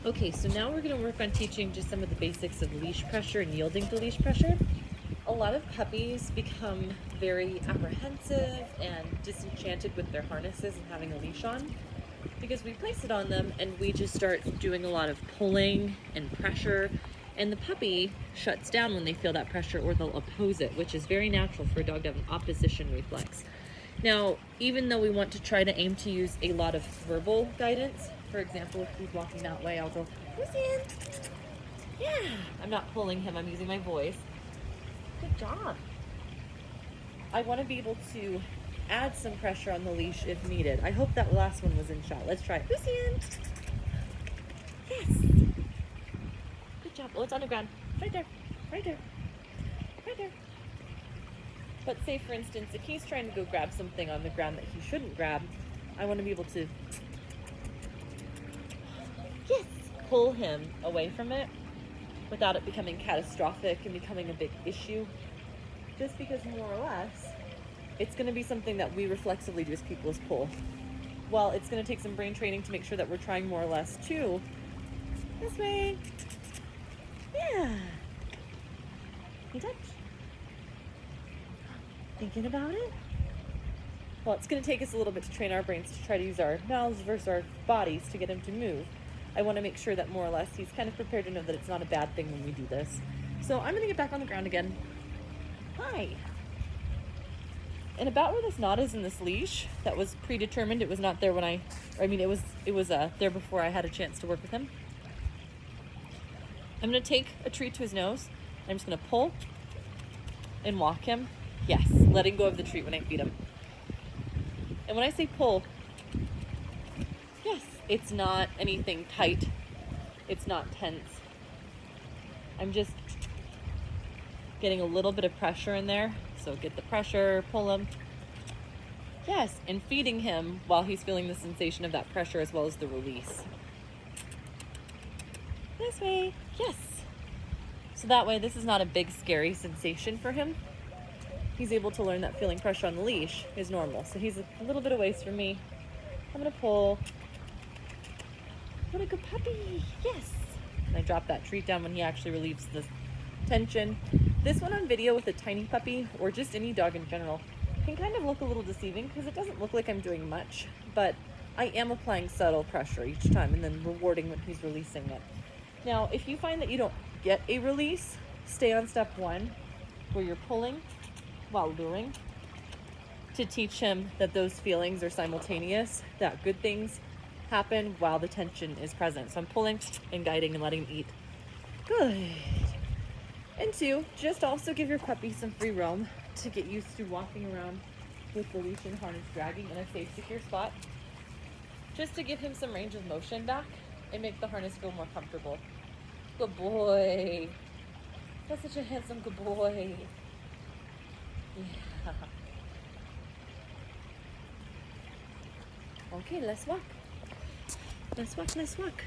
Okay, so now we're going to work on teaching just some of the basics of leash pressure and yielding to leash pressure. A lot of puppies become very apprehensive and disenchanted with their harnesses and having a leash on because we place it on them and we just start doing a lot of pulling and pressure, and the puppy shuts down when they feel that pressure, or they'll oppose it, which is very natural for a dog to have an opposition reflex. Now, even though we want to try to aim to use a lot of verbal guidance, for example, if he's walking that way, I'll go, Lucien. Yeah, I'm not pulling him, I'm using my voice. Good job. I want to be able to add some pressure on the leash if needed. I hope that last one was in shot. Let's try it. Lucien. Yes. Good job. Oh, it's on the ground. Right there. Right there. Right there. But say, for instance, if he's trying to go grab something on the ground that he shouldn't grab, I want to be able to pull him away from it without it becoming catastrophic and becoming a big issue. Just because more or less, it's going to be something that we reflexively do as people as pull. Well, it's going to take some brain training to make sure that we're trying more or less too. This way. Yeah. You touch. Thinking about it? Well, it's going to take us a little bit to train our brains to try to use our mouths versus our bodies to get him to move. I want to make sure that more or less he's kind of prepared to know that it's not a bad thing when we do this. So I'm going to get back on the ground again. Hi. And about where this knot is in this leash, that was predetermined. It was not there when it was there before I had a chance to work with him. I'm going to take a treat to his nose. I'm just going to pull and walk him. Yes, letting go of the treat when I feed him. And when I say pull, yes, it's not anything tight. It's not tense. I'm just getting a little bit of pressure in there. So get the pressure, pull him. Yes, and feeding him while he's feeling the sensation of that pressure as well as the release. This way, yes. So that way, this is not a big scary sensation for him. He's able to learn that feeling pressure on the leash is normal. So he's a little bit away from me. I'm gonna pull. What a good puppy, yes. And I drop that treat down when he actually relieves the tension. This one on video with a tiny puppy, or just any dog in general, can kind of look a little deceiving because it doesn't look like I'm doing much, but I am applying subtle pressure each time and then rewarding when he's releasing it. Now, if you find that you don't get a release, stay on step one, where you're pulling while luring, to teach him that those feelings are simultaneous, that good things happen while the tension is present. So I'm pulling and guiding and letting him eat. Good. And two, just also give your puppy some free roam to get used to walking around with the leash and harness dragging in a safe, secure spot, just to give him some range of motion back and make the harness feel more comfortable. Good boy. That's such a handsome good boy. Yeah. Okay, let's walk. Let's walk, let's walk.